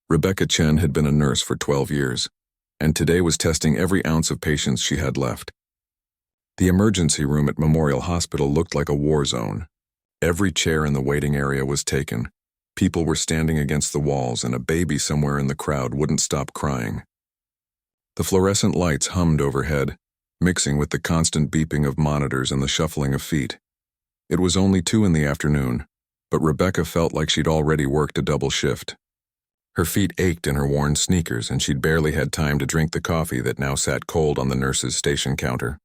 Rebecca Chen had been a nurse for 12 years, and today was testing every ounce of patience she had left. The emergency room at Memorial Hospital looked like a war zone. Every chair in the waiting area was taken. People were standing against the walls, and a baby somewhere in the crowd wouldn't stop crying. The fluorescent lights hummed overhead, mixing with the constant beeping of monitors and the shuffling of feet. It was only 2 in the afternoon, but Rebecca felt like she'd already worked a double shift. Her feet ached in her worn sneakers, and she'd barely had time to drink the coffee that now sat cold on the nurse's station counter.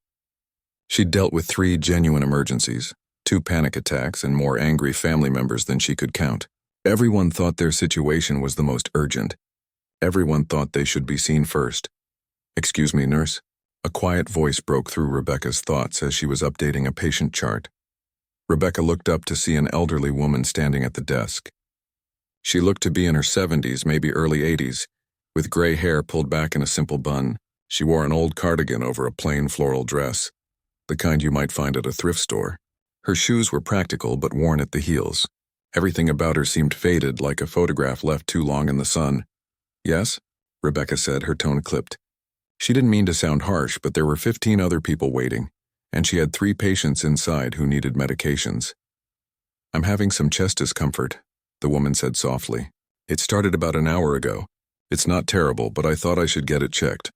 She'd dealt with 3 genuine emergencies, 2 panic attacks, and more angry family members than she could count. Everyone thought their situation was the most urgent. Everyone thought they should be seen first. "Excuse me, nurse." A quiet voice broke through Rebecca's thoughts as she was updating a patient chart. Rebecca looked up to see an elderly woman standing at the desk. She looked to be in her 70s, maybe early 80s, with gray hair pulled back in a simple bun. She wore an old cardigan over a plain floral dress, the kind you might find at a thrift store. Her shoes were practical but worn at the heels. Everything about her seemed faded, like a photograph left too long in the sun. "Yes?" Rebecca said, her tone clipped. She didn't mean to sound harsh, but there were 15 other people waiting, and she had 3 patients inside who needed medications. "I'm having some chest discomfort," the woman said softly. "It started about an hour ago. It's not terrible, but I thought I should get it checked."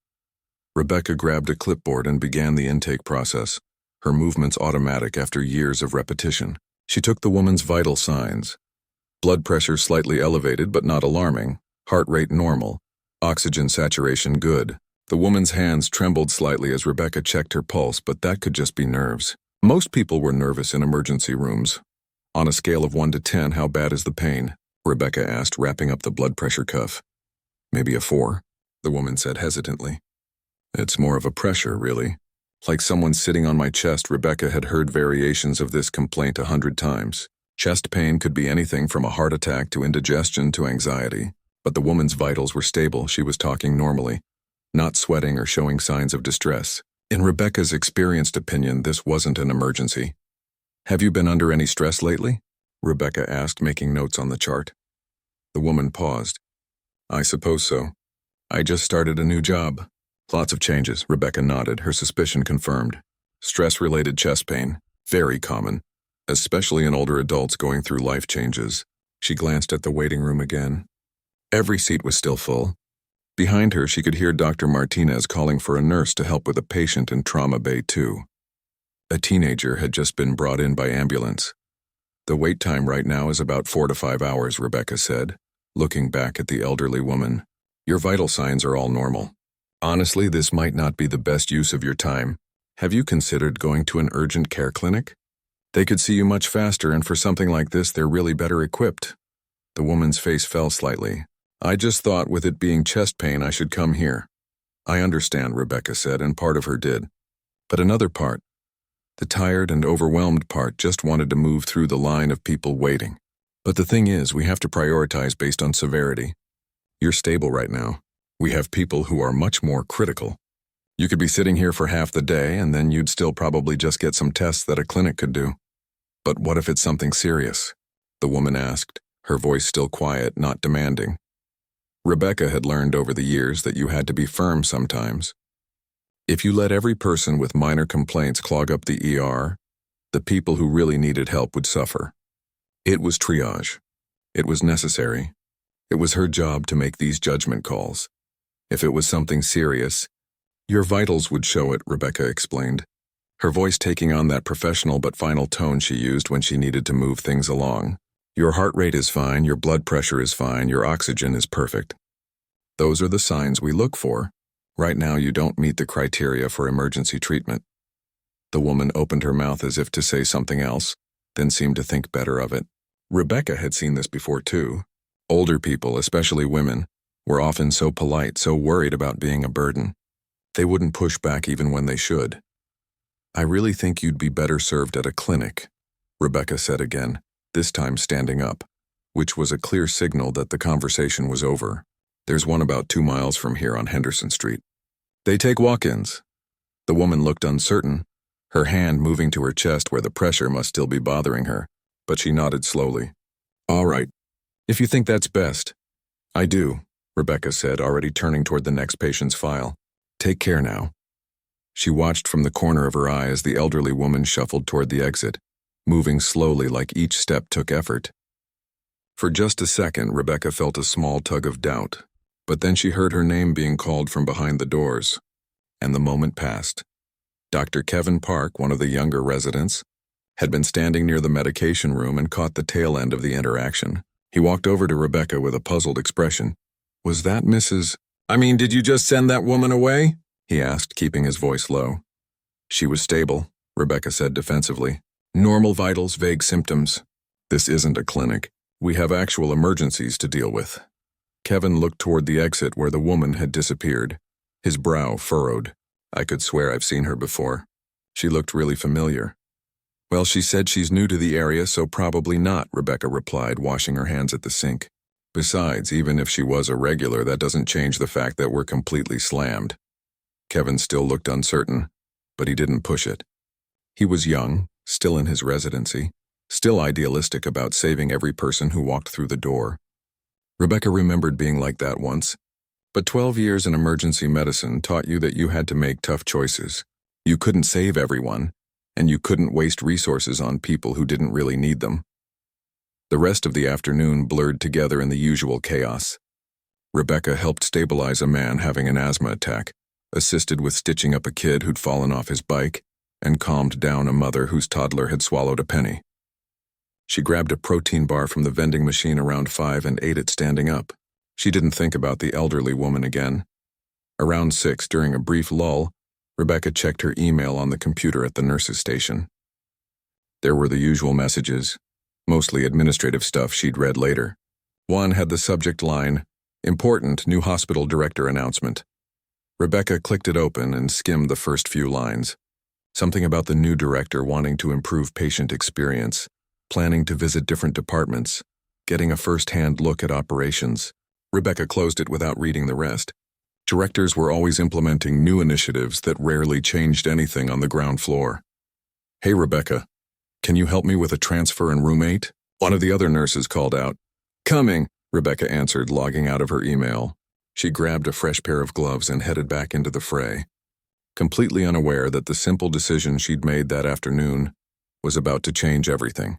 Rebecca grabbed a clipboard and began the intake process, her movements automatic after years of repetition. She took the woman's vital signs. Blood pressure slightly elevated but not alarming, heart rate normal, oxygen saturation good. The woman's hands trembled slightly as Rebecca checked her pulse, but that could just be nerves. Most people were nervous in emergency rooms. "On a scale of 1 to 10, how bad is the pain?" Rebecca asked, wrapping up the blood pressure cuff. "Maybe a 4, the woman said hesitantly. "It's more of a pressure, really. Like someone sitting on my chest." Rebecca had heard variations of this complaint 100 times. Chest pain could be anything from a heart attack to indigestion to anxiety. But the woman's vitals were stable. She was talking normally, not sweating or showing signs of distress. In Rebecca's experienced opinion, this wasn't an emergency. "Have you been under any stress lately?" Rebecca asked, making notes on the chart. The woman paused. "I suppose so. I just started a new job. Lots of changes." Rebecca nodded, her suspicion confirmed. Stress-related chest pain, very common, especially in older adults going through life changes. She glanced at the waiting room again. Every seat was still full. Behind her, she could hear Dr. Martinez calling for a nurse to help with a patient in Trauma Bay 2. A teenager had just been brought in by ambulance. "The wait time right now is about 4 to 5 hours, Rebecca said, looking back at the elderly woman. "Your vital signs are all normal. Honestly, this might not be the best use of your time. Have you considered going to an urgent care clinic? They could see you much faster, and for something like this, they're really better equipped." The woman's face fell slightly. "I just thought with it being chest pain I should come here." "I understand," Rebecca said, and part of her did. But another part, the tired and overwhelmed part, just wanted to move through the line of people waiting. "But the thing is, we have to prioritize based on severity. You're stable right now. We have people who are much more critical. You could be sitting here for half the day, and then you'd still probably just get some tests that a clinic could do." "But what if it's something serious?" the woman asked, her voice still quiet, not demanding. Rebecca had learned over the years that you had to be firm sometimes. If you let every person with minor complaints clog up the ER, the people who really needed help would suffer. It was triage. It was necessary. It was her job to make these judgment calls. If it was something serious, your vitals would show it, Rebecca explained, her voice taking on that professional but final tone she used when she needed to move things along. "Your heart rate is fine, your blood pressure is fine, your oxygen is perfect. Those are the signs we look for. Right now you don't meet the criteria for emergency treatment." The woman opened her mouth as if to say something else, then seemed to think better of it. Rebecca had seen this before too. Older people, especially women, were often so polite, so worried about being a burden. They wouldn't push back even when they should. "I really think you'd be better served at a clinic," Rebecca said again, this time standing up, which was a clear signal that the conversation was over. "There's one about 2 miles from here on Henderson Street. They take walk-ins." The woman looked uncertain, her hand moving to her chest where the pressure must still be bothering her, but she nodded slowly. "All right. If you think that's best." "I do. Rebecca said, already turning toward the next patient's file. Take care now. She watched from the corner of her eye as the elderly woman shuffled toward the exit, moving slowly like each step took effort. For just a second, Rebecca felt a small tug of doubt, but then she heard her name being called from behind the doors, and the moment passed. Dr. Kevin Park, one of the younger residents, had been standing near the medication room and caught the tail end of the interaction. He walked over to Rebecca with a puzzled expression. Was that Mrs. Did you just send that woman away? He asked, keeping his voice low. She was stable, Rebecca said defensively. Normal vitals, vague symptoms. This isn't a clinic. We have actual emergencies to deal with. Kevin looked toward the exit where the woman had disappeared, his brow furrowed. I could swear I've seen her before. She looked really familiar. Well, she said she's new to the area, so probably not, Rebecca replied, washing her hands at the sink. Besides, even if she was a regular, that doesn't change the fact that we're completely slammed. Kevin still looked uncertain, but he didn't push it. He was young, still in his residency, still idealistic about saving every person who walked through the door. Rebecca remembered being like that once, but 12 years in emergency medicine taught you that you had to make tough choices. You couldn't save everyone, and you couldn't waste resources on people who didn't really need them. The rest of the afternoon blurred together in the usual chaos. Rebecca helped stabilize a man having an asthma attack, assisted with stitching up a kid who'd fallen off his bike, and calmed down a mother whose toddler had swallowed a penny. She grabbed a protein bar from the vending machine around 5 and ate it standing up. She didn't think about the elderly woman again. Around 6, during a brief lull, Rebecca checked her email on the computer at the nurse's station. There were the usual messages, mostly administrative stuff she'd read later. One had the subject line, "Important New Hospital Director Announcement." Rebecca clicked it open and skimmed the first few lines. Something about the new director wanting to improve patient experience, planning to visit different departments, getting a first-hand look at operations. Rebecca closed it without reading the rest. Directors were always implementing new initiatives that rarely changed anything on the ground floor. Hey, Rebecca, can you help me with a transfer in room 8? One of the other nurses called out. Coming, Rebecca answered, logging out of her email. She grabbed a fresh pair of gloves and headed back into the fray, completely unaware that the simple decision she'd made that afternoon was about to change everything.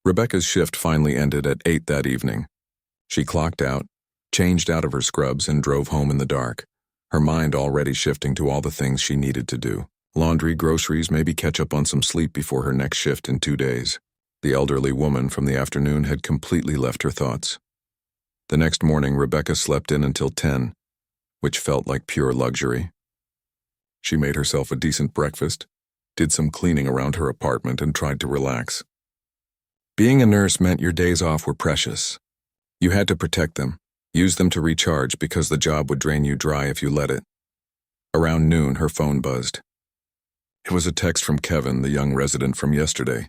Rebecca's shift finally ended at 8 that evening. She clocked out, changed out of her scrubs, and drove home in the dark, her mind already shifting to all the things she needed to do. Laundry, groceries, maybe catch up on some sleep before her next shift in 2 days. The elderly woman from the afternoon had completely left her thoughts. The next morning, Rebecca slept in until 10, which felt like pure luxury. She made herself a decent breakfast, did some cleaning around her apartment, and tried to relax. Being a nurse meant your days off were precious. You had to protect them, use them to recharge because the job would drain you dry if you let it. Around noon, her phone buzzed. It was a text from Kevin, the young resident from yesterday.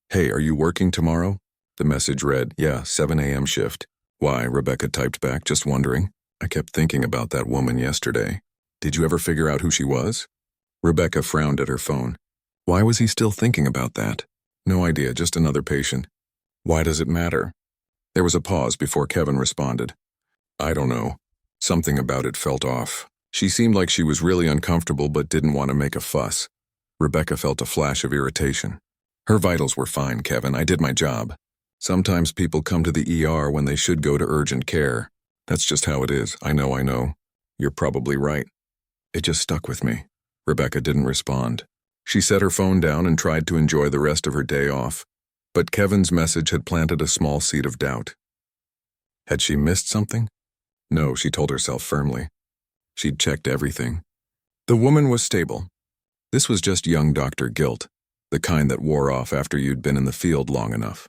Hey, are you working tomorrow? The message read, yeah, 7 a.m. shift. Why, Rebecca typed back, just wondering. I kept thinking about that woman yesterday. Did you ever figure out who she was? Rebecca frowned at her phone. Why was he still thinking about that? No idea, just another patient. Why does it matter? There was a pause before Kevin responded. I don't know. Something about it felt off. She seemed like she was really uncomfortable but didn't want to make a fuss. Rebecca felt a flash of irritation. Her vitals were fine, Kevin. I did my job. Sometimes people come to the ER when they should go to urgent care. That's just how it is. I know. You're probably right. It just stuck with me. Rebecca didn't respond. She set her phone down and tried to enjoy the rest of her day off. But Kevin's message had planted a small seed of doubt. Had she missed something? No, she told herself firmly. She'd checked everything. The woman was stable. This was just young doctor guilt, the kind that wore off after you'd been in the field long enough.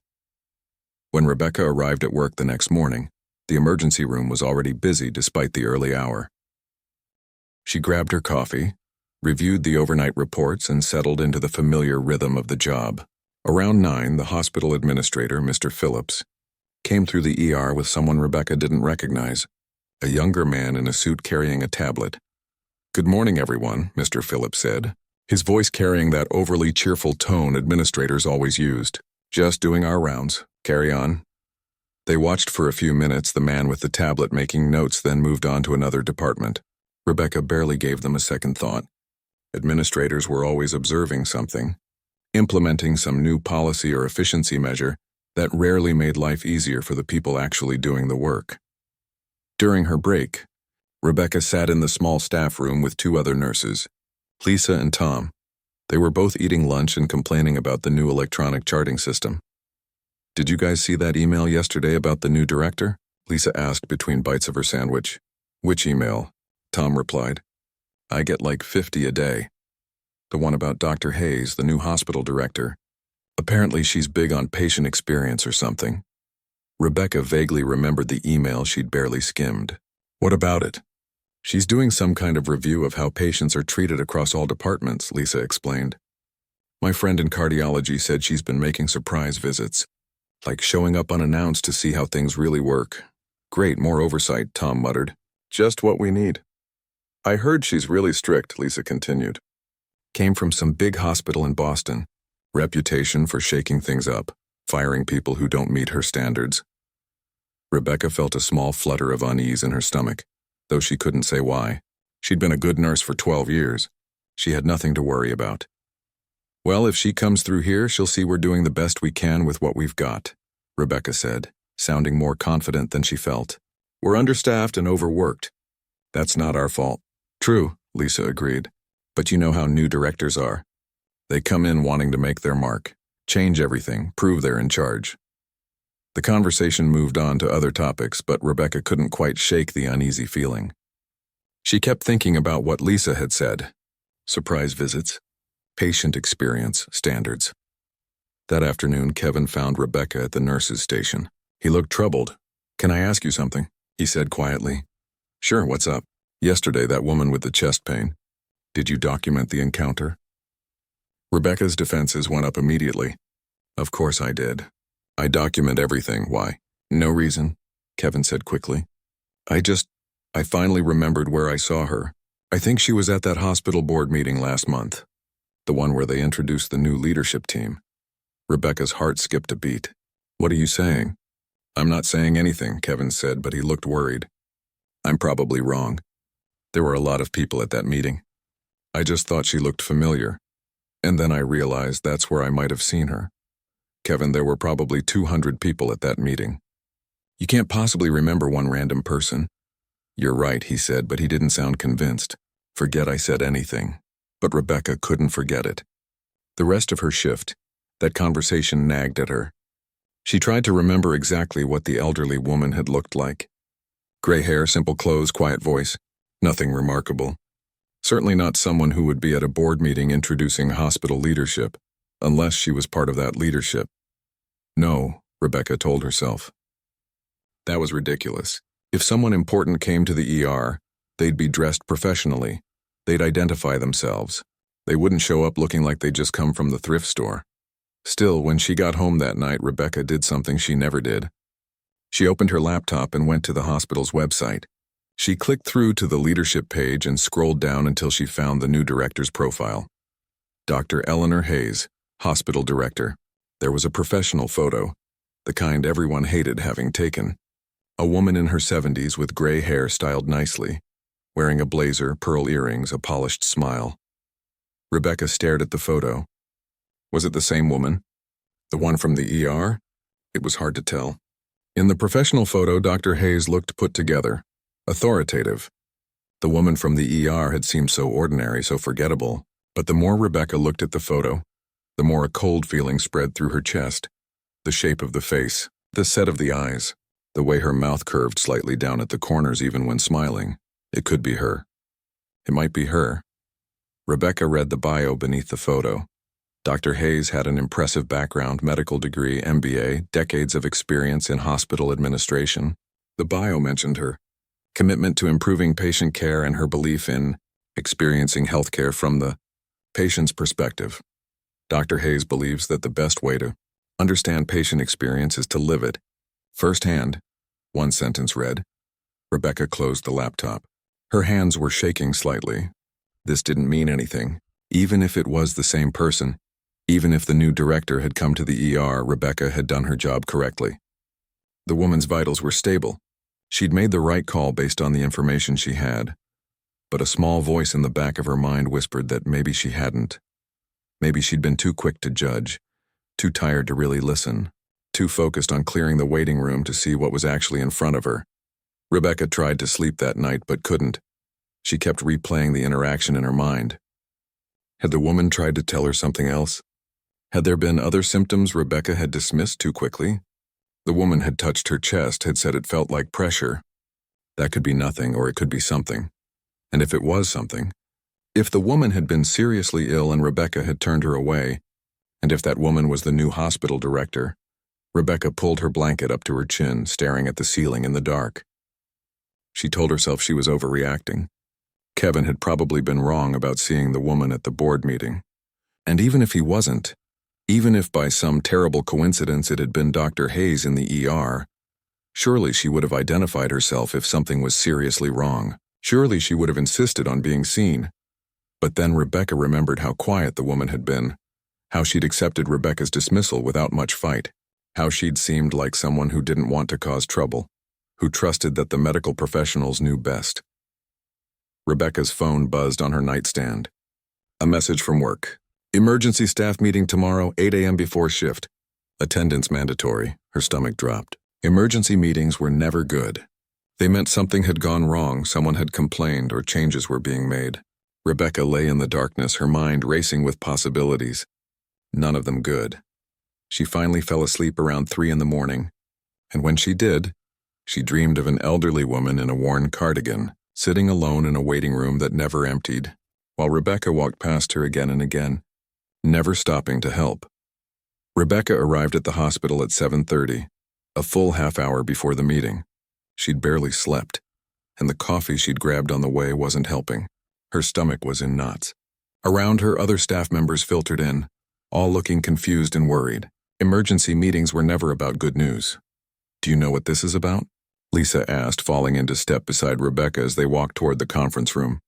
When Rebecca arrived at work the next morning, the emergency room was already busy despite the early hour. She grabbed her coffee, reviewed the overnight reports, and settled into the familiar rhythm of the job. Around 9, the hospital administrator, Mr. Phillips, came through the ER with someone Rebecca didn't recognize, a younger man in a suit carrying a tablet. Good morning, everyone, Mr. Phillips said, his voice carrying that overly cheerful tone administrators always used. Just doing our rounds. Carry on. They watched for a few minutes, the man with the tablet making notes, then moved on to another department. Rebecca barely gave them a second thought. Administrators were always observing something, implementing some new policy or efficiency measure that rarely made life easier for the people actually doing the work. During her break, Rebecca sat in the small staff room with two other nurses, Lisa and Tom. They were both eating lunch and complaining about the new electronic charting system. "Did you guys see that email yesterday about the new director?" Lisa asked between bites of her sandwich. "Which email?" Tom replied. "I get like 50 a day. The one about Dr. Hayes, the new hospital director. Apparently she's big on patient experience or something." Rebecca vaguely remembered the email she'd barely skimmed. "What about it?" "She's doing some kind of review of how patients are treated across all departments," Lisa explained. "My friend in cardiology said she's been making surprise visits, like showing up unannounced to see how things really work." "Great, more oversight," Tom muttered. "Just what we need." "I heard she's really strict," Lisa continued. "Came from some big hospital in Boston. Reputation for shaking things up, firing people who don't meet her standards." Rebecca felt a small flutter of unease in her stomach, though she couldn't say why. She'd been a good nurse for 12 years. She had nothing to worry about. "Well, if she comes through here, she'll see we're doing the best we can with what we've got," Rebecca said, sounding more confident than she felt. "We're understaffed and overworked. That's not our fault." "True," Lisa agreed. "But you know how new directors are. They come in wanting to make their mark, change everything, prove they're in charge." The conversation moved on to other topics, but Rebecca couldn't quite shake the uneasy feeling. She kept thinking about what Lisa had said. Surprise visits, patient experience standards. That afternoon, Kevin found Rebecca at the nurse's station. He looked troubled. "Can I ask you something?" he said quietly. "Sure, what's up?" "Yesterday, that woman with the chest pain. Did you document the encounter?" Rebecca's defenses went up immediately. "Of course I did. I document everything. Why?" "No reason," Kevin said quickly. I finally remembered where I saw her. I think she was at that hospital board meeting last month. The one where they introduced the new leadership team." Rebecca's heart skipped a beat. "What are you saying?" "I'm not saying anything," Kevin said, but he looked worried. "I'm probably wrong. There were a lot of people at that meeting. I just thought she looked familiar. And then I realized that's where I might have seen her. Kevin, there were probably 200 people at that meeting. You can't possibly remember one random person." "You're right," he said, but he didn't sound convinced. "Forget I said anything." But Rebecca couldn't forget it. The rest of her shift, that conversation nagged at her. She tried to remember exactly what the elderly woman had looked like. Gray hair, simple clothes, quiet voice. Nothing remarkable. Certainly not someone who would be at a board meeting introducing hospital leadership, unless she was part of that leadership. No, Rebecca told herself. That was ridiculous. If someone important came to the ER, they'd be dressed professionally. They'd identify themselves. They wouldn't show up looking like they'd just come from the thrift store. Still, when she got home that night, Rebecca did something she never did. She opened her laptop and went to the hospital's website. She clicked through to the leadership page and scrolled down until she found the new director's profile. Dr. Eleanor Hayes, hospital director. There was a professional photo, the kind everyone hated having taken. A woman in her 70s with gray hair styled nicely, wearing a blazer, pearl earrings, a polished smile. Rebecca stared at the photo. Was it the same woman? The one from the ER? It was hard to tell. In the professional photo, Dr. Hayes looked put together, authoritative. The woman from the ER had seemed so ordinary, so forgettable, but the more Rebecca looked at the photo, the more a cold feeling spread through her chest. The shape of the face, the set of the eyes, the way her mouth curved slightly down at the corners even when smiling. It could be her. It might be her. Rebecca read the bio beneath the photo. Dr. Hayes had an impressive background, medical degree, MBA, decades of experience in hospital administration. The bio mentioned her commitment to improving patient care and her belief in experiencing healthcare from the patient's perspective. Dr. Hayes believes that the best way to understand patient experience is to live it firsthand, one sentence read. Rebecca closed the laptop. Her hands were shaking slightly. This didn't mean anything. Even if it was the same person, even if the new director had come to the ER, Rebecca had done her job correctly. The woman's vitals were stable. She'd made the right call based on the information she had, but a small voice in the back of her mind whispered that maybe she hadn't. Maybe she'd been too quick to judge, too tired to really listen, too focused on clearing the waiting room to see what was actually in front of her. Rebecca tried to sleep that night but couldn't. She kept replaying the interaction in her mind. Had the woman tried to tell her something else? Had there been other symptoms Rebecca had dismissed too quickly? The woman had touched her chest, had said it felt like pressure. That could be nothing, or it could be something. And if it was something, if the woman had been seriously ill and Rebecca had turned her away, and if that woman was the new hospital director, Rebecca pulled her blanket up to her chin, staring at the ceiling in the dark. She told herself she was overreacting. Kevin had probably been wrong about seeing the woman at the board meeting. And even if he wasn't, even if by some terrible coincidence it had been Dr. Hayes in the ER, surely she would have identified herself if something was seriously wrong. Surely she would have insisted on being seen. But then Rebecca remembered how quiet the woman had been, how she'd accepted Rebecca's dismissal without much fight, how she'd seemed like someone who didn't want to cause trouble, who trusted that the medical professionals knew best. Rebecca's phone buzzed on her nightstand. A message from work. Emergency staff meeting tomorrow, 8 a.m. before shift. Attendance mandatory. Her stomach dropped. Emergency meetings were never good. They meant something had gone wrong, someone had complained, or changes were being made. Rebecca lay in the darkness, her mind racing with possibilities. None of them good. She finally fell asleep around 3 in the morning, and when she did, she dreamed of an elderly woman in a worn cardigan, sitting alone in a waiting room that never emptied, while Rebecca walked past her again and again, never stopping to help. Rebecca arrived at the hospital at 7:30, a full half hour before the meeting. She'd barely slept, and the coffee she'd grabbed on the way wasn't helping. Her stomach was in knots. Around her, other staff members filtered in, all looking confused and worried. Emergency meetings were never about good news. "Do you know what this is about?" Lisa asked, falling into step beside Rebecca as they walked toward the conference room.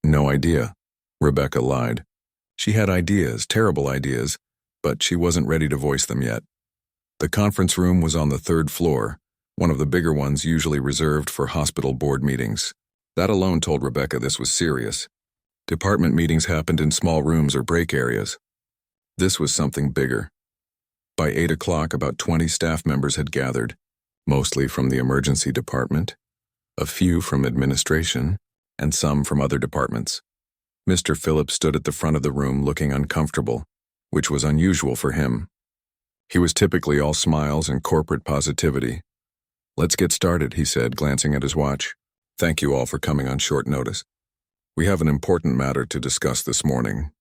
"No idea," Rebecca lied. She had ideas, terrible ideas, but she wasn't ready to voice them yet. The conference room was on the 3rd floor, one of the bigger ones usually reserved for hospital board meetings. That alone told Rebecca this was serious. Department meetings happened in small rooms or break areas. This was something bigger. By 8 o'clock, about 20 staff members had gathered, mostly from the emergency department, a few from administration, and some from other departments. Mr. Phillips stood at the front of the room looking uncomfortable, which was unusual for him. He was typically all smiles and corporate positivity. "Let's get started," he said, glancing at his watch. "Thank you all for coming on short notice. We have an important matter to discuss this morning."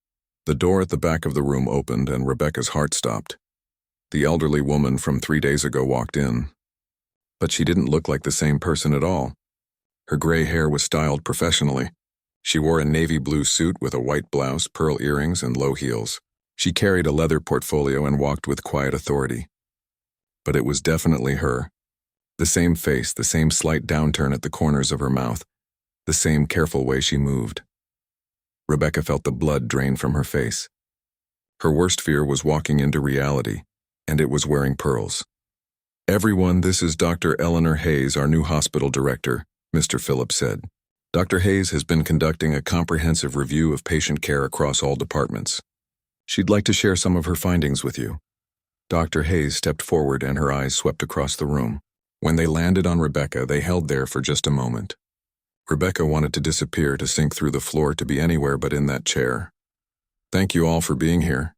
The door at the back of the room opened and Rebecca's heart stopped. The elderly woman from 3 days ago walked in. But she didn't look like the same person at all. Her gray hair was styled professionally. She wore a navy blue suit with a white blouse, pearl earrings, and low heels. She carried a leather portfolio and walked with quiet authority. But it was definitely her. The same face, the same slight downturn at the corners of her mouth, the same careful way she moved. Rebecca felt the blood drain from her face. Her worst fear was walking into reality, and it was wearing pearls. "Everyone, this is Dr. Eleanor Hayes, our new hospital director," Mr. Phillips said. "Dr. Hayes has been conducting a comprehensive review of patient care across all departments. She'd like to share some of her findings with you." Dr. Hayes stepped forward and her eyes swept across the room. When they landed on Rebecca, they held there for just a moment. Rebecca wanted to disappear, to sink through the floor, to be anywhere but in that chair. "Thank you all for being here,"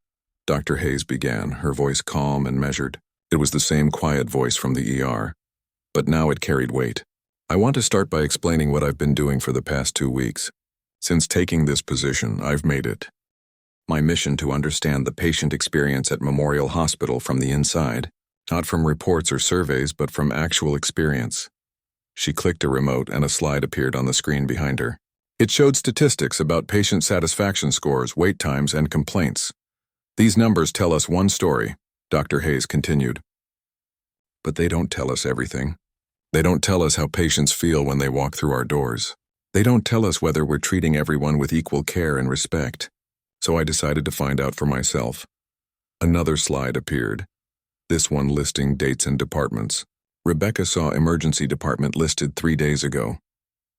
Dr. Hayes began, her voice calm and measured. It was the same quiet voice from the ER, but now it carried weight. "I want to start by explaining what I've been doing for the past 2 weeks. Since taking this position, I've made it my mission to understand the patient experience at Memorial Hospital from the inside, not from reports or surveys, but from actual experience." She clicked a remote and a slide appeared on the screen behind her. It showed statistics about patient satisfaction scores, wait times, and complaints. "These numbers tell us one story," Dr. Hayes continued. "But they don't tell us everything. They don't tell us how patients feel when they walk through our doors. They don't tell us whether we're treating everyone with equal care and respect. So I decided to find out for myself." Another slide appeared, this one listing dates and departments. Rebecca saw emergency department listed 3 days ago.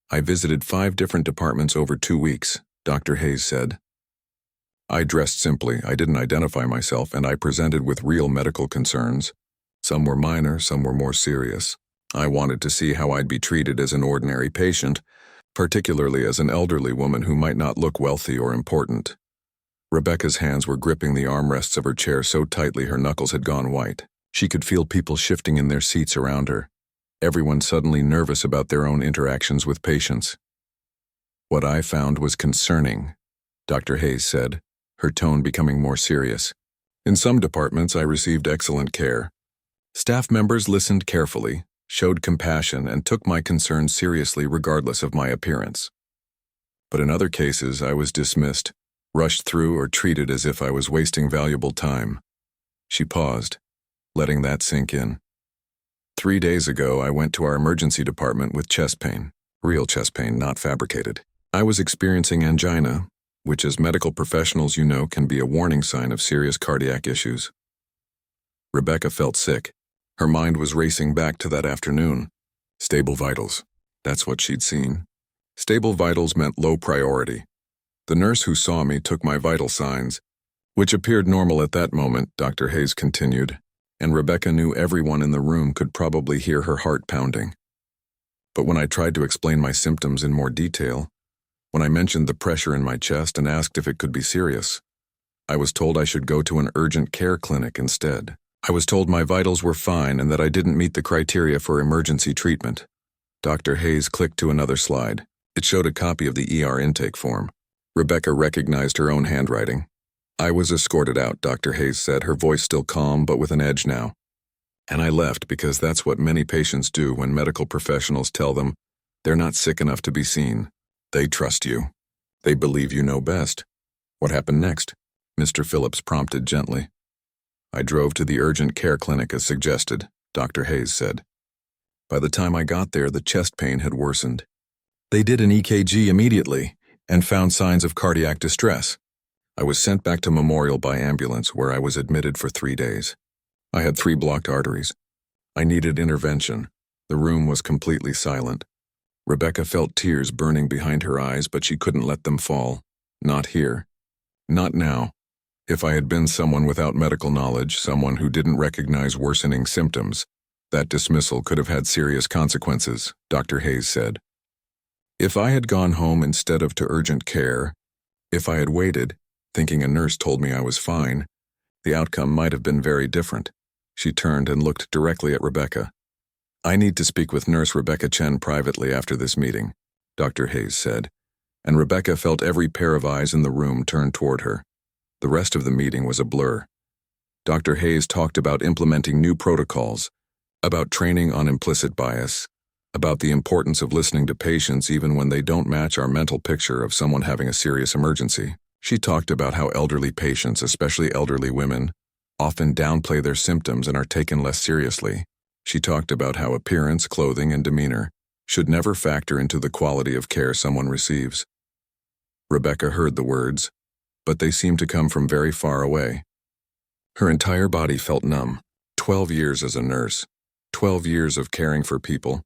I visited 5 different departments over 2 weeks, Dr. Hayes said. I dressed simply, I didn't identify myself, and I presented with real medical concerns. Some were minor, some were more serious. I wanted to see how I'd be treated as an ordinary patient, particularly as an elderly woman who might not look wealthy or important. Rebecca's hands were gripping the armrests of her chair so tightly her knuckles had gone white. She could feel people shifting in their seats around her, everyone suddenly nervous about their own interactions with patients. What I found was concerning, Dr. Hayes said, her tone becoming more serious. In some departments, I received excellent care. Staff members listened carefully, showed compassion, and took my concerns seriously regardless of my appearance. But in other cases, I was dismissed, rushed through, or treated as if I was wasting valuable time. She paused, letting that sink in. 3 days ago, I went to our emergency department with chest pain, real chest pain, not fabricated. I was experiencing angina, which as medical professionals you know can be a warning sign of serious cardiac issues. Rebecca felt sick. Her mind was racing back to that afternoon. Stable vitals. That's what she'd seen. Stable vitals meant low priority. The nurse who saw me took my vital signs, which appeared normal at that moment, Dr. Hayes continued, and Rebecca knew everyone in the room could probably hear her heart pounding. But when I tried to explain my symptoms in more detail, when I mentioned the pressure in my chest and asked if it could be serious, I was told I should go to an urgent care clinic instead. I was told my vitals were fine and that I didn't meet the criteria for emergency treatment. Dr. Hayes clicked to another slide. It showed a copy of the ER intake form. Rebecca recognized her own handwriting. I was escorted out, Dr. Hayes said, her voice still calm but with an edge now. And I left because that's what many patients do when medical professionals tell them they're not sick enough to be seen. They trust you. They believe you know best. What happened next? Mr. Phillips prompted gently. I drove to the urgent care clinic as suggested, Dr. Hayes said. By the time I got there, the chest pain had worsened. They did an EKG immediately and found signs of cardiac distress. I was sent back to Memorial by ambulance, where I was admitted for 3 days. I had 3 blocked arteries. I needed intervention. The room was completely silent. Rebecca felt tears burning behind her eyes, but she couldn't let them fall. Not here. Not now. If I had been someone without medical knowledge, someone who didn't recognize worsening symptoms, that dismissal could have had serious consequences, Dr. Hayes said. If I had gone home instead of to urgent care, if I had waited, thinking a nurse told me I was fine, the outcome might have been very different. She turned and looked directly at Rebecca. I need to speak with Nurse Rebecca Chen privately after this meeting, Dr. Hayes said, and Rebecca felt every pair of eyes in the room turn toward her. The rest of the meeting was a blur. Dr. Hayes talked about implementing new protocols, about training on implicit bias, about the importance of listening to patients even when they don't match our mental picture of someone having a serious emergency. She talked about how elderly patients, especially elderly women, often downplay their symptoms and are taken less seriously. She talked about how appearance, clothing, and demeanor should never factor into the quality of care someone receives. Rebecca heard the words, but they seemed to come from very far away. Her entire body felt numb. 12 years as a nurse, 12 years of caring for people,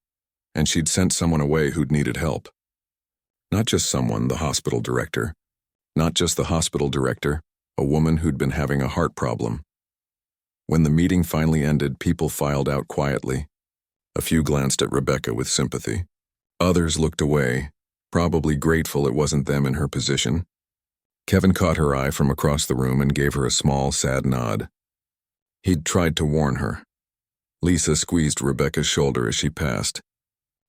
and she'd sent someone away who'd needed help. Not just someone, the hospital director. Not just the hospital director, a woman who'd been having a heart problem. When the meeting finally ended, people filed out quietly. A few glanced at Rebecca with sympathy. Others looked away, probably grateful it wasn't them in her position. Kevin caught her eye from across the room and gave her a small, sad nod. He'd tried to warn her. Lisa squeezed Rebecca's shoulder as she passed.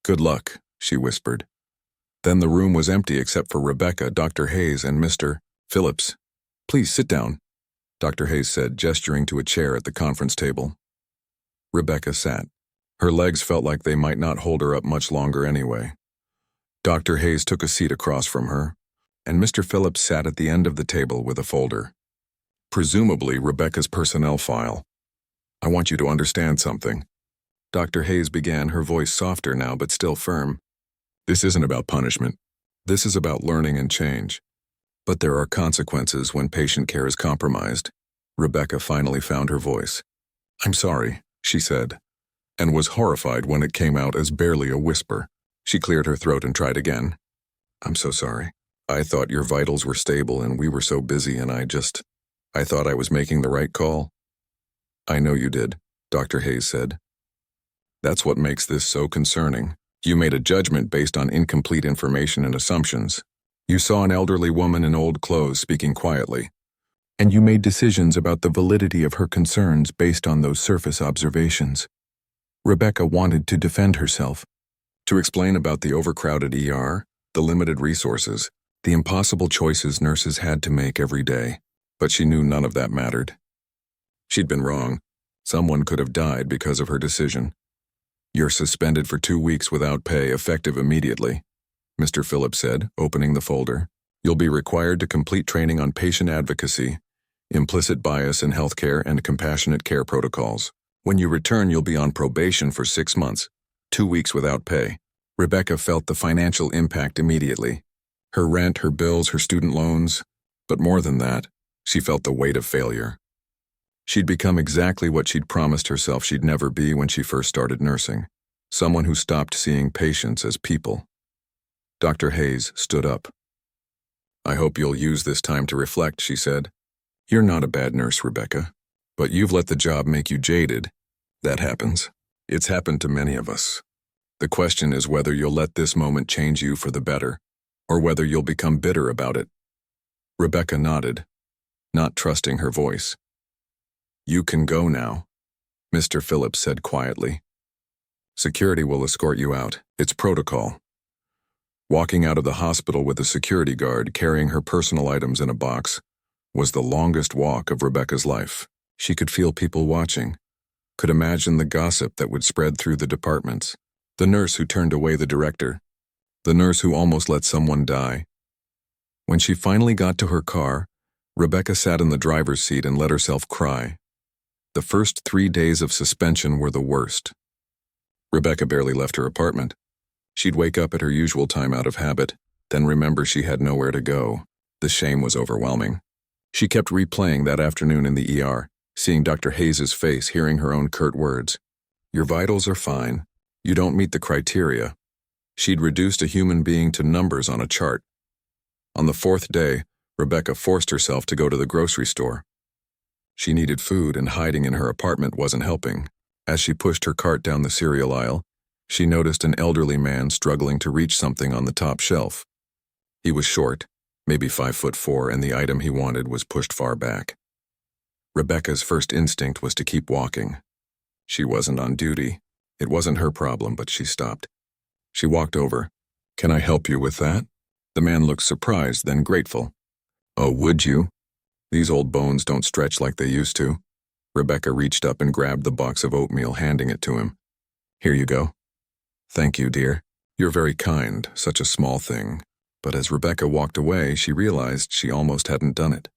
"Good luck," she whispered. Then the room was empty except for Rebecca, Dr. Hayes, and Mr. Phillips. "Please sit down," Dr. Hayes said, gesturing to a chair at the conference table. Rebecca sat. Her legs felt like they might not hold her up much longer anyway. Dr. Hayes took a seat across from her, and Mr. Phillips sat at the end of the table with a folder. Presumably Rebecca's personnel file. "I want you to understand something." Dr. Hayes began, her voice softer now but still firm. "This isn't about punishment. This is about learning and change. But there are consequences when patient care is compromised." Rebecca finally found her voice. "I'm sorry," she said. and was horrified when it came out as barely a whisper. She cleared her throat and tried again. "I'm so sorry. I thought your vitals were stable and we were so busy and I thought I was making the right call." "I know you did," Dr. Hayes said. "That's what makes this so concerning. You made a judgment based on incomplete information and assumptions. You saw an elderly woman in old clothes speaking quietly, and you made decisions about the validity of her concerns based on those surface observations." Rebecca wanted to defend herself, to explain about the overcrowded ER, the limited resources, the impossible choices nurses had to make every day, but she knew none of that mattered. She'd been wrong. Someone could have died because of her decision. "You're suspended for 2 weeks without pay, effective immediately," Mr. Phillips said, opening the folder. "You'll be required to complete training on patient advocacy, implicit bias in healthcare, and compassionate care protocols. When you return, you'll be on probation for 6 months, 2 weeks without pay." Rebecca felt the financial impact immediately. Her rent, her bills, her student loans. But more than that, she felt the weight of failure. She'd become exactly what she'd promised herself she'd never be when she first started nursing. Someone who stopped seeing patients as people. Dr. Hayes stood up. "I hope you'll use this time to reflect," she said. "You're not a bad nurse, Rebecca, but you've let the job make you jaded. That happens. It's happened to many of us. The question is whether you'll let this moment change you for the better, or whether you'll become bitter about it." Rebecca nodded, not trusting her voice. "You can go now," Mr. Phillips said quietly. "Security will escort you out. It's protocol." Walking out of the hospital with a security guard carrying her personal items in a box was the longest walk of Rebecca's life. She could feel people watching, could imagine the gossip that would spread through the departments, the nurse who turned away the director, the nurse who almost let someone die. When she finally got to her car, Rebecca sat in the driver's seat and let herself cry. The first 3 days of suspension were the worst. Rebecca barely left her apartment. She'd wake up at her usual time out of habit, then remember she had nowhere to go. The shame was overwhelming. She kept replaying that afternoon in the ER, seeing Dr. Hayes' face, hearing her own curt words. "Your vitals are fine. You don't meet the criteria." She'd reduced a human being to numbers on a chart. On the 4th day, Rebecca forced herself to go to the grocery store. She needed food, and hiding in her apartment wasn't helping. As she pushed her cart down the cereal aisle, she noticed an elderly man struggling to reach something on the top shelf. He was short, maybe 5'4", and the item he wanted was pushed far back. Rebecca's first instinct was to keep walking. She wasn't on duty. It wasn't her problem, but she stopped. She walked over. "Can I help you with that?" The man looked surprised, then grateful. "Oh, would you? These old bones don't stretch like they used to." Rebecca reached up and grabbed the box of oatmeal, handing it to him. "Here you go." "Thank you, dear. You're very kind, such a small thing." But as Rebecca walked away, she realized she almost hadn't done it.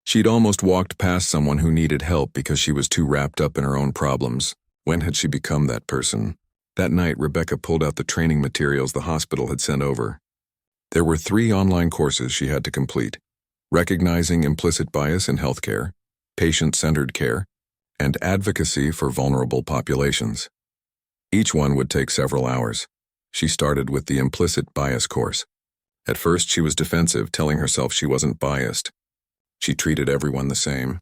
She'd almost walked past someone who needed help because she was too wrapped up in her own problems. When had she become that person? That night, Rebecca pulled out the training materials the hospital had sent over. There were 3 online courses she had to complete: recognizing implicit bias in healthcare, patient-centered care, and advocacy for vulnerable populations. Each one would take several hours. She started with the implicit bias course. At first, she was defensive, telling herself she wasn't biased. She treated everyone the same.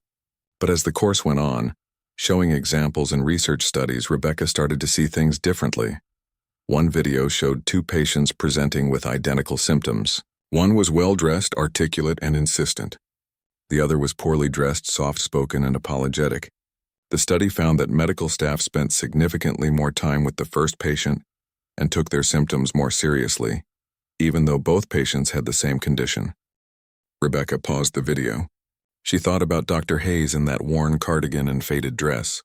But as the course went on, showing examples and research studies, Rebecca started to see things differently. One video showed 2 patients presenting with identical symptoms. One was well-dressed, articulate, and insistent. The other was poorly dressed, soft-spoken, and apologetic. The study found that medical staff spent significantly more time with the first patient and took their symptoms more seriously, even though both patients had the same condition. Rebecca paused the video. She thought about Dr. Hayes in that worn cardigan and faded dress.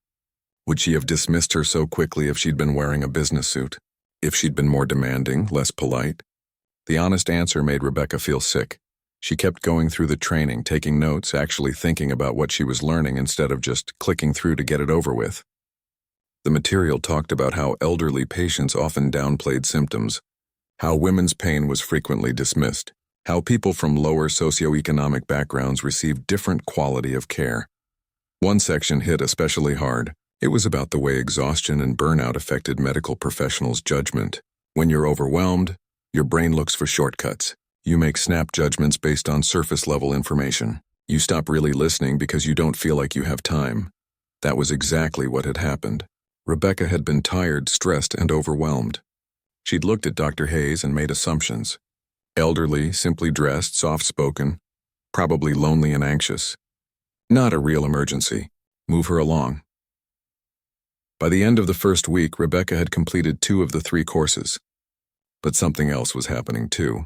Would she have dismissed her so quickly if she'd been wearing a business suit? If she'd been more demanding, less polite? The honest answer made Rebecca feel sick. She kept going through the training, taking notes, actually thinking about what she was learning instead of just clicking through to get it over with. The material talked about how elderly patients often downplayed symptoms, how women's pain was frequently dismissed, how people from lower socioeconomic backgrounds received different quality of care. One section hit especially hard: It was about the way exhaustion and burnout affected medical professionals' judgment. When you're overwhelmed, your brain looks for shortcuts. You make snap judgments based on surface-level information. You stop really listening because you don't feel like you have time. That was exactly what had happened. Rebecca had been tired, stressed, and overwhelmed. She'd looked at Dr. Hayes and made assumptions. Elderly, simply dressed, soft-spoken, probably lonely and anxious. Not a real emergency. Move her along. By the end of the first week, Rebecca had completed 2 of the 3 courses. But something else was happening too.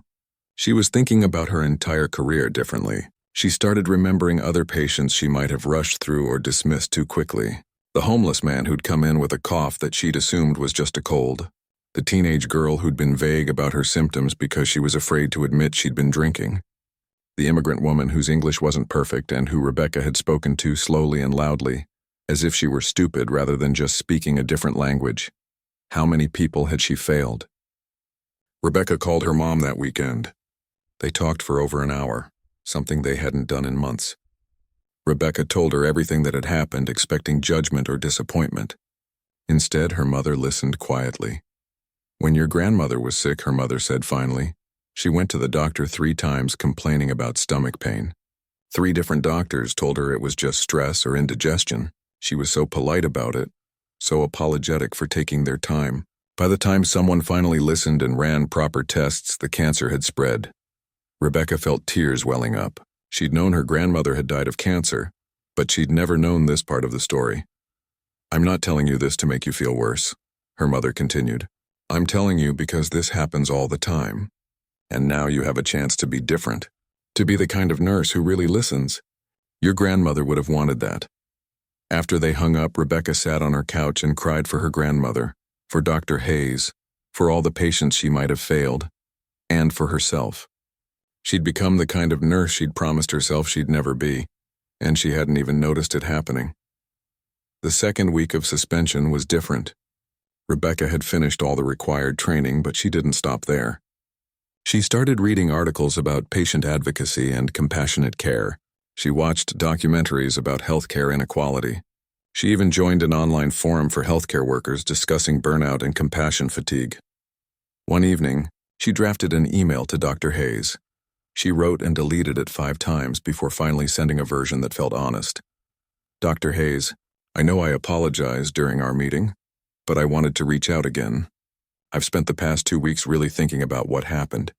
She was thinking about her entire career differently. She started remembering other patients she might have rushed through or dismissed too quickly. The homeless man who'd come in with a cough that she'd assumed was just a cold. The teenage girl who'd been vague about her symptoms because she was afraid to admit she'd been drinking. The immigrant woman whose English wasn't perfect and who Rebecca had spoken to slowly and loudly, as if she were stupid rather than just speaking a different language. How many people had she failed? Rebecca called her mom that weekend. They talked for over an hour, something they hadn't done in months. Rebecca told her everything that had happened, expecting judgment or disappointment. Instead, her mother listened quietly. When your grandmother was sick, her mother said finally, she went to the doctor 3 times complaining about stomach pain. 3 different doctors told her it was just stress or indigestion. She was so polite about it, so apologetic for taking their time. By the time someone finally listened and ran proper tests, the cancer had spread. Rebecca felt tears welling up. She'd known her grandmother had died of cancer, but she'd never known this part of the story. I'm not telling you this to make you feel worse, her mother continued. I'm telling you because this happens all the time. And now you have a chance to be different, to be the kind of nurse who really listens. Your grandmother would have wanted that. After they hung up, Rebecca sat on her couch and cried for her grandmother, for Dr. Hayes, for all the patients she might have failed, and for herself. She'd become the kind of nurse she'd promised herself she'd never be, and she hadn't even noticed it happening. The second week of suspension was different. Rebecca had finished all the required training, but she didn't stop there. She started reading articles about patient advocacy and compassionate care. She watched documentaries about healthcare inequality. She even joined an online forum for healthcare workers discussing burnout and compassion fatigue. One evening, she drafted an email to Dr. Hayes. She wrote and deleted it 5 times before finally sending a version that felt honest. Dr. Hayes, I know I apologized during our meeting, but I wanted to reach out again. I've spent the past 2 weeks really thinking about what happened.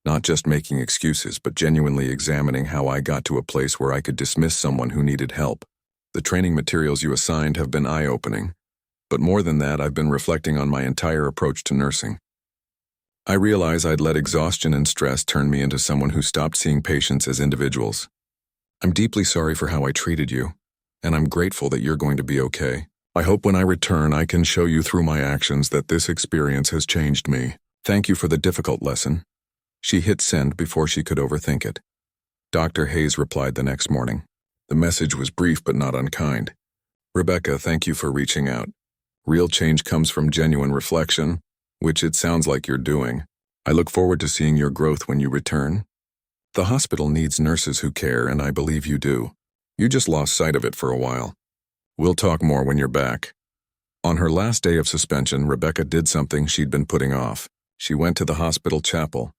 Not just making excuses, but genuinely examining how I got to a place where I could dismiss someone who needed help. The training materials you assigned have been eye-opening. But more than that, I've been reflecting on my entire approach to nursing. I realize I'd let exhaustion and stress turn me into someone who stopped seeing patients as individuals. I'm deeply sorry for how I treated you, and I'm grateful that you're going to be okay. I hope when I return I can show you through my actions that this experience has changed me. Thank you for the difficult lesson. She hit send before she could overthink it. Dr. Hayes replied the next morning. The message was brief but not unkind. Rebecca, thank you for reaching out. Real change comes from genuine reflection, which it sounds like you're doing. I look forward to seeing your growth when you return. The hospital needs nurses who care, and I believe you do. You just lost sight of it for a while. We'll talk more when you're back. On her last day of suspension, Rebecca did something she'd been putting off. She went to the hospital chapel.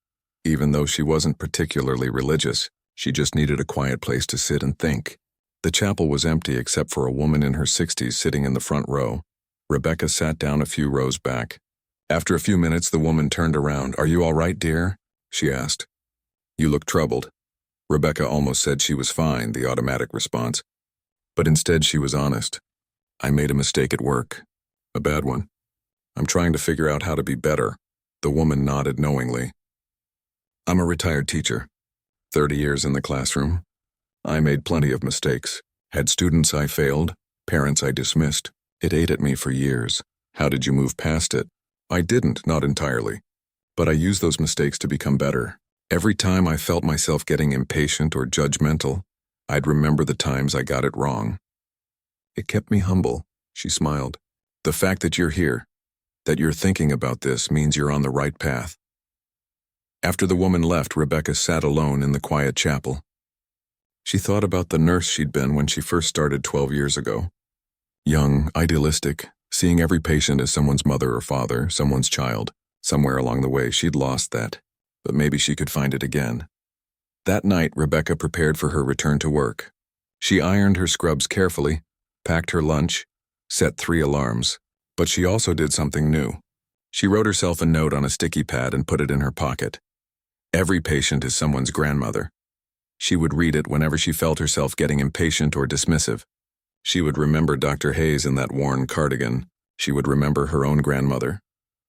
Even though she wasn't particularly religious, she just needed a quiet place to sit and think. The chapel was empty except for a woman in her 60s sitting in the front row. Rebecca sat down a few rows back. After a few minutes, the woman turned around. Are you all right, dear? She asked. You look troubled. Rebecca almost said she was fine, the automatic response. But instead she was honest. I made a mistake at work. A bad one. I'm trying to figure out how to be better. The woman nodded knowingly. I'm a retired teacher. 30 years in the classroom. I made plenty of mistakes. Had students I failed, parents I dismissed. It ate at me for years. How did you move past it? I didn't, not entirely. But I used those mistakes to become better. Every time I felt myself getting impatient or judgmental, I'd remember the times I got it wrong. It kept me humble, she smiled. The fact that you're here, that you're thinking about this, means you're on the right path. After the woman left, Rebecca sat alone in the quiet chapel. She thought about the nurse she'd been when she first started 12 years ago. Young, idealistic, seeing every patient as someone's mother or father, someone's child. Somewhere along the way, she'd lost that, but maybe she could find it again. That night, Rebecca prepared for her return to work. She ironed her scrubs carefully, packed her lunch, set 3 alarms, but she also did something new. She wrote herself a note on a sticky pad and put it in her pocket. Every patient is someone's grandmother. She would read it whenever she felt herself getting impatient or dismissive. She would remember Dr. Hayes in that worn cardigan. She would remember her own grandmother,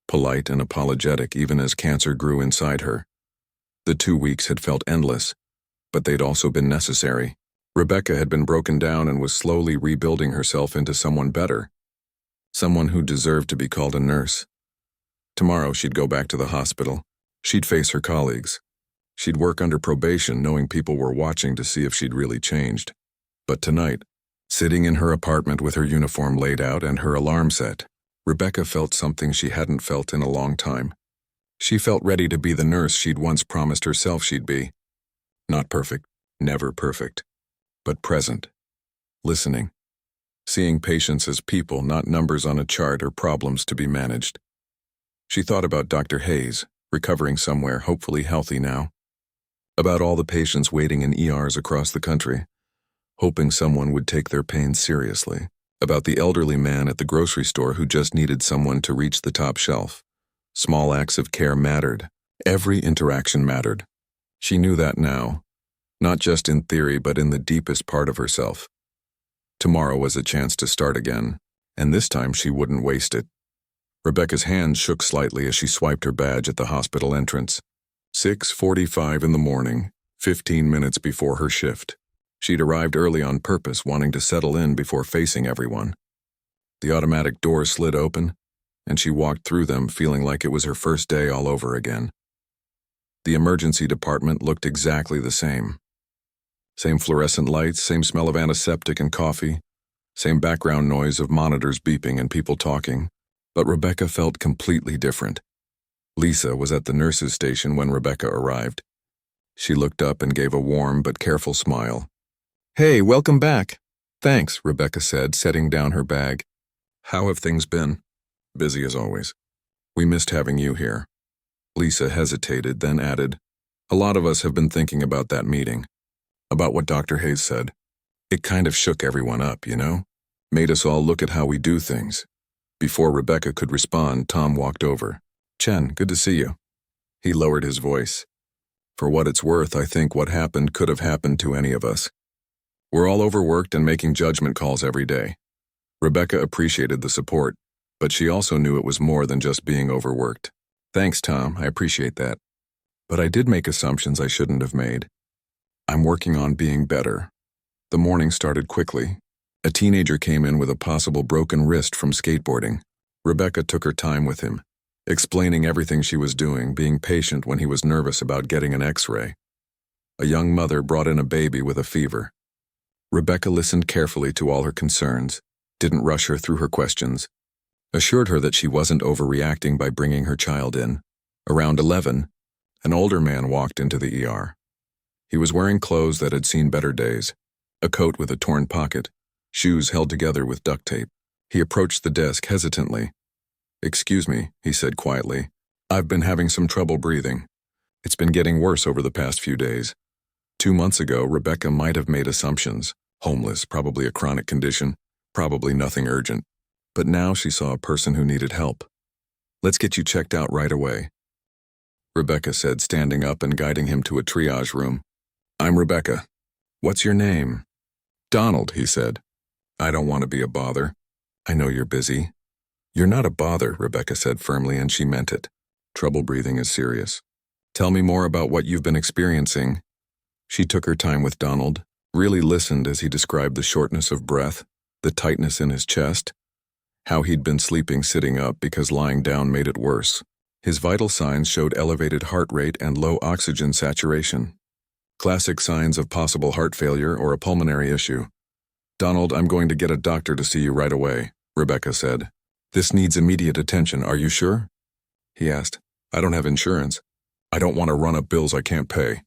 polite and apologetic even as cancer grew inside her. The 2 weeks had felt endless, but they'd also been necessary. Rebecca had been broken down and was slowly rebuilding herself into someone better, someone who deserved to be called a nurse. Tomorrow she'd go back to the hospital. She'd face her colleagues. She'd work under probation, knowing people were watching to see if she'd really changed. But tonight, sitting in her apartment with her uniform laid out and her alarm set, Rebecca felt something she hadn't felt in a long time. She felt ready to be the nurse she'd once promised herself she'd be. Not perfect, never perfect, but present, listening, seeing patients as people, not numbers on a chart or problems to be managed. She thought about Dr. Hayes, recovering somewhere, hopefully healthy now. About all the patients waiting in ERs across the country, hoping someone would take their pain seriously. About the elderly man at the grocery store who just needed someone to reach the top shelf. Small acts of care mattered. Every interaction mattered. She knew that now, not just in theory but in the deepest part of herself. Tomorrow was a chance to start again, and this time she wouldn't waste it. Rebecca's hands shook slightly as she swiped her badge at the hospital entrance. 6:45 in the morning, 15 minutes before her shift. She'd arrived early on purpose, wanting to settle in before facing everyone. The automatic doors slid open, and she walked through them feeling like it was her first day all over again. The emergency department looked exactly the same. Same fluorescent lights, same smell of antiseptic and coffee, same background noise of monitors beeping and people talking, but Rebecca felt completely different. Lisa was at the nurse's station when Rebecca arrived. She looked up and gave a warm but careful smile. "Hey, welcome back." "Thanks," Rebecca said, setting down her bag. "How have things been?" "Busy as always. We missed having you here." Lisa hesitated, then added, "A lot of us have been thinking about that meeting, about what Dr. Hayes said. It kind of shook everyone up, you know? Made us all look at how we do things." Before Rebecca could respond, Tom walked over. "Chen, good to see you." He lowered his voice. "For what it's worth, I think what happened could have happened to any of us. We're all overworked and making judgment calls every day." Rebecca appreciated the support, but she also knew it was more than just being overworked. "Thanks, Tom, I appreciate that. But I did make assumptions I shouldn't have made. I'm working on being better." The morning started quickly. A teenager came in with a possible broken wrist from skateboarding. Rebecca took her time with him, explaining everything she was doing, being patient when he was nervous about getting an X-ray. A young mother brought in a baby with a fever. Rebecca listened carefully to all her concerns, didn't rush her through her questions, assured her that she wasn't overreacting by bringing her child in. Around 11, an older man walked into the ER. He was wearing clothes that had seen better days, a coat with a torn pocket, shoes held together with duct tape. He approached the desk hesitantly. "Excuse me," he said quietly. "I've been having some trouble breathing. It's been getting worse over the past few days." 2 months ago, Rebecca might have made assumptions. Homeless, probably a chronic condition, probably nothing urgent. But now she saw a person who needed help. "Let's get you checked out right away," Rebecca said, standing up and guiding him to a triage room. "I'm Rebecca. What's your name?" "Donald," he said. "I don't want to be a bother. I know you're busy." "You're not a bother," Rebecca said firmly, and she meant it. "Trouble breathing is serious. Tell me more about what you've been experiencing." She took her time with Donald, really listened as he described the shortness of breath, the tightness in his chest, how he'd been sleeping sitting up because lying down made it worse. His vital signs showed elevated heart rate and low oxygen saturation. Classic signs of possible heart failure or a pulmonary issue. "Donald, I'm going to get a doctor to see you right away," Rebecca said. "This needs immediate attention, are you sure?" He asked. "I don't have insurance. I don't want to run up bills I can't pay."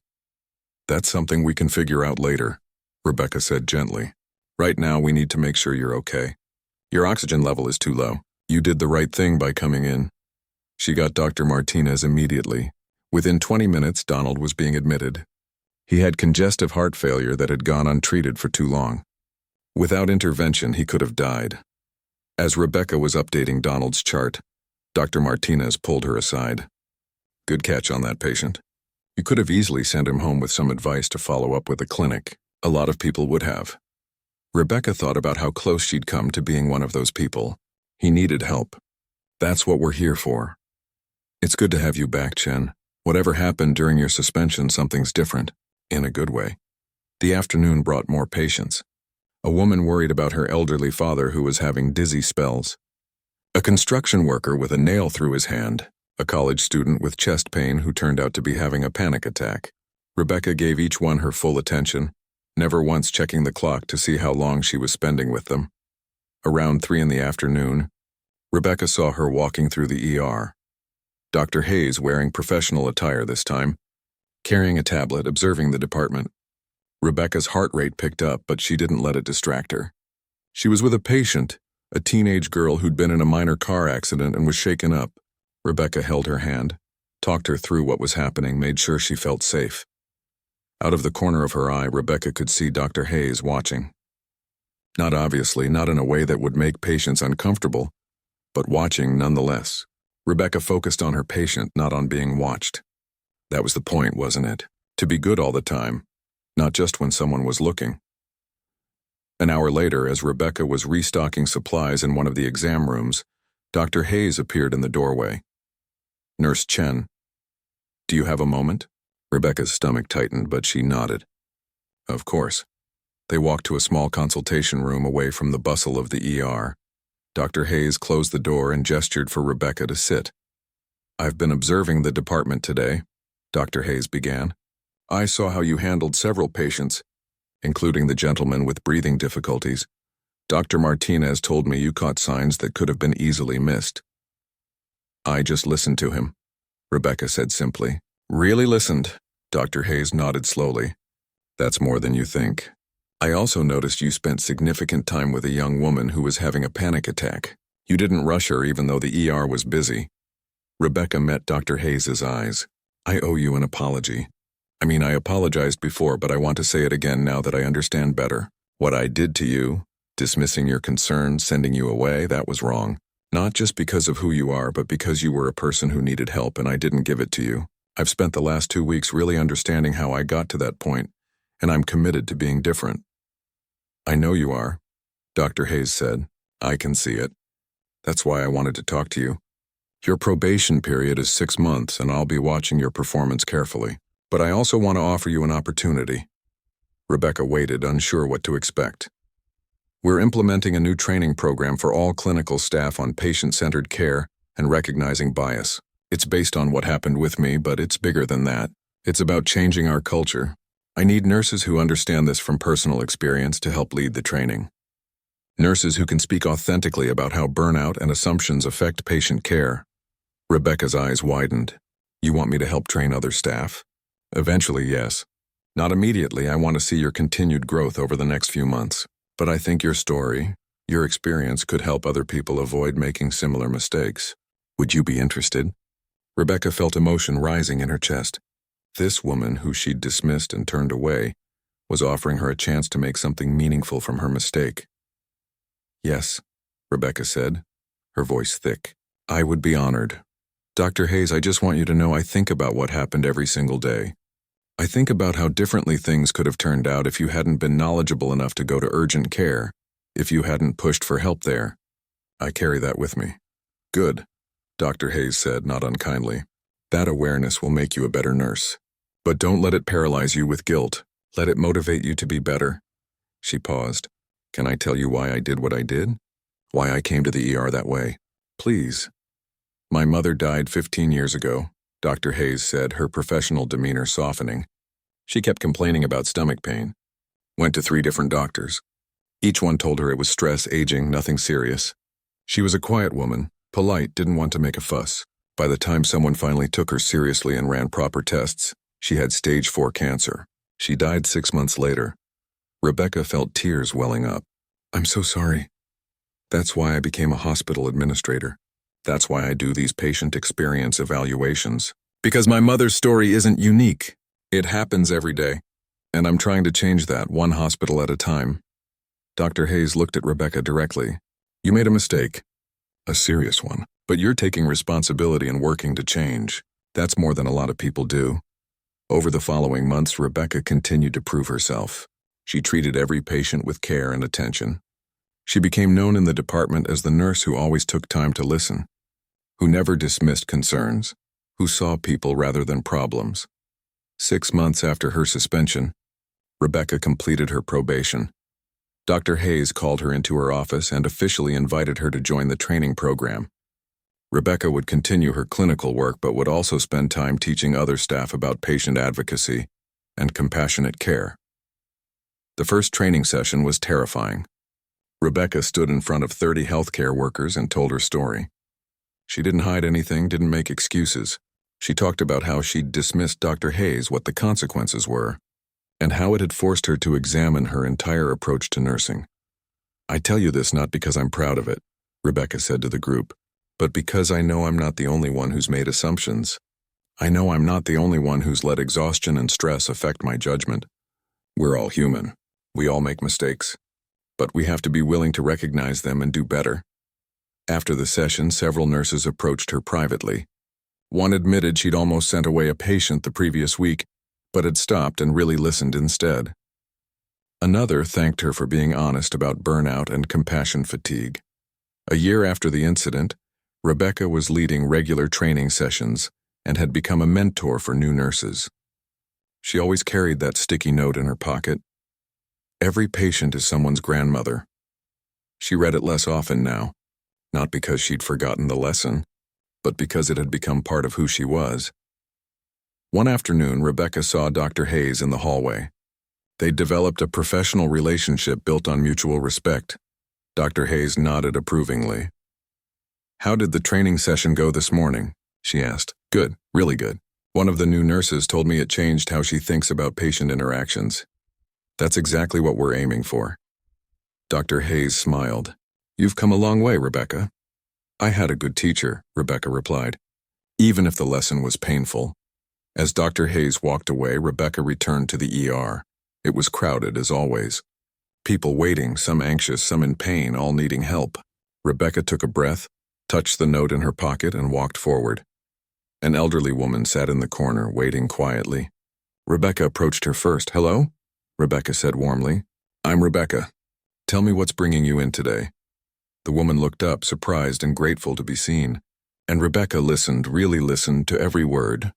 "That's something we can figure out later," Rebecca said gently. "Right now we need to make sure you're okay. Your oxygen level is too low. You did the right thing by coming in. She got Dr. Martinez immediately. Within 20 minutes, Donald was being admitted. He had congestive heart failure that had gone untreated for too long. Without intervention, he could have died. As Rebecca was updating Donald's chart, Dr. Martinez pulled her aside. Good catch on that patient. You could have easily sent him home with some advice to follow up with a clinic. A lot of people would have. Rebecca thought about how close she'd come to being one of those people. He needed help. That's what we're here for. It's good to have you back, Chen. Whatever happened during your suspension, something's different, in a good way. The afternoon brought more patients. A woman worried about her elderly father who was having dizzy spells. A construction worker with a nail through his hand. A college student with chest pain who turned out to be having a panic attack. Rebecca gave each one her full attention, never once checking the clock to see how long she was spending with them. Around 3 in the afternoon, Rebecca saw her walking through the ER. Dr. Hayes, wearing professional attire this time, carrying a tablet, observing the department. Rebecca's heart rate picked up, but she didn't let it distract her. She was with a patient, a teenage girl who'd been in a minor car accident and was shaken up. Rebecca held her hand, talked her through what was happening, made sure she felt safe. Out of the corner of her eye, Rebecca could see Dr. Hayes watching. Not obviously, not in a way that would make patients uncomfortable, but watching nonetheless. Rebecca focused on her patient, not on being watched. That was the point, wasn't it? To be good all the time, not just when someone was looking. An hour later, as Rebecca was restocking supplies in one of the exam rooms, Dr. Hayes appeared in the doorway. Nurse Chen, do you have a moment? Rebecca's stomach tightened, but she nodded. Of course. They walked to a small consultation room away from the bustle of the ER. Dr. Hayes closed the door and gestured for Rebecca to sit. I've been observing the department today, Dr. Hayes began. I saw how you handled several patients, including the gentleman with breathing difficulties. Dr. Martinez told me you caught signs that could have been easily missed. I just listened to him, Rebecca said simply. Really listened, Dr. Hayes nodded slowly. That's more than you think. I also noticed you spent significant time with a young woman who was having a panic attack. You didn't rush her even though the ER was busy. Rebecca met Dr. Hayes's eyes. I owe you an apology. I apologized before, but I want to say it again now that I understand better. What I did to you, dismissing your concerns, sending you away, that was wrong. Not just because of who you are, but because you were a person who needed help and I didn't give it to you. I've spent the last 2 weeks really understanding how I got to that point, and I'm committed to being different. I know you are, Dr. Hayes said. I can see it. That's why I wanted to talk to you. Your probation period is 6 months, and I'll be watching your performance carefully. But I also want to offer you an opportunity. Rebecca waited, unsure what to expect. We're implementing a new training program for all clinical staff on patient-centered care and recognizing bias. It's based on what happened with me, but it's bigger than that. It's about changing our culture. I need nurses who understand this from personal experience to help lead the training. Nurses who can speak authentically about how burnout and assumptions affect patient care. Rebecca's eyes widened. You want me to help train other staff? Eventually, yes. Not immediately. I want to see your continued growth over the next few months. But I think your story, your experience could help other people avoid making similar mistakes. Would you be interested? Rebecca felt emotion rising in her chest. This woman, who she'd dismissed and turned away, was offering her a chance to make something meaningful from her mistake. Yes, Rebecca said, her voice thick. I would be honored. Dr. Hayes, I just want you to know I think about what happened every single day. I think about how differently things could have turned out if you hadn't been knowledgeable enough to go to urgent care, if you hadn't pushed for help there. I carry that with me. Good, Dr. Hayes said, not unkindly. That awareness will make you a better nurse. But don't let it paralyze you with guilt. Let it motivate you to be better. She paused. Can I tell you why I did what I did? Why I came to the ER that way? Please. My mother died 15 years ago, Dr. Hayes said, her professional demeanor softening. She kept complaining about stomach pain. Went to 3 different doctors. Each one told her it was stress, aging, nothing serious. She was a quiet woman, polite, didn't want to make a fuss. By the time someone finally took her seriously and ran proper tests, she had stage 4 cancer. She died 6 months later. Rebecca felt tears welling up. I'm so sorry. That's why I became a hospital administrator. That's why I do these patient experience evaluations. Because my mother's story isn't unique. It happens every day. And I'm trying to change that, one hospital at a time. Dr. Hayes looked at Rebecca directly. You made a mistake. A serious one. But you're taking responsibility and working to change. That's more than a lot of people do. Over the following months, Rebecca continued to prove herself. She treated every patient with care and attention. She became known in the department as the nurse who always took time to listen, who never dismissed concerns, who saw people rather than problems. 6 months after her suspension, Rebecca completed her probation. Dr. Hayes called her into her office and officially invited her to join the training program. Rebecca would continue her clinical work but would also spend time teaching other staff about patient advocacy and compassionate care. The first training session was terrifying. Rebecca stood in front of 30 healthcare workers and told her story. She didn't hide anything, didn't make excuses. She talked about how she'd dismissed Dr. Hayes, what the consequences were, and how it had forced her to examine her entire approach to nursing. I tell you this not because I'm proud of it, Rebecca said to the group, but because I know I'm not the only one who's made assumptions. I know I'm not the only one who's let exhaustion and stress affect my judgment. We're all human. We all make mistakes. But we have to be willing to recognize them and do better. After the session, several nurses approached her privately. One admitted she'd almost sent away a patient the previous week, but had stopped and really listened instead. Another thanked her for being honest about burnout and compassion fatigue. A year after the incident, Rebecca was leading regular training sessions and had become a mentor for new nurses. She always carried that sticky note in her pocket. Every patient is someone's grandmother. She read it less often now, not because she'd forgotten the lesson, but because it had become part of who she was. One afternoon, Rebecca saw Dr. Hayes in the hallway. They'd developed a professional relationship built on mutual respect. Dr. Hayes nodded approvingly. How did the training session go this morning? She asked. Good, really good. One of the new nurses told me it changed how she thinks about patient interactions. That's exactly what we're aiming for. Dr. Hayes smiled. You've come a long way, Rebecca. I had a good teacher, Rebecca replied, even if the lesson was painful. As Dr. Hayes walked away, Rebecca returned to the ER. It was crowded as always. People waiting, some anxious, some in pain, all needing help. Rebecca took a breath, touched the note in her pocket, and walked forward. An elderly woman sat in the corner, waiting quietly. Rebecca approached her first. Hello? Rebecca said warmly. I'm Rebecca. Tell me what's bringing you in today. The woman looked up, surprised and grateful to be seen. And Rebecca listened, really listened to every word.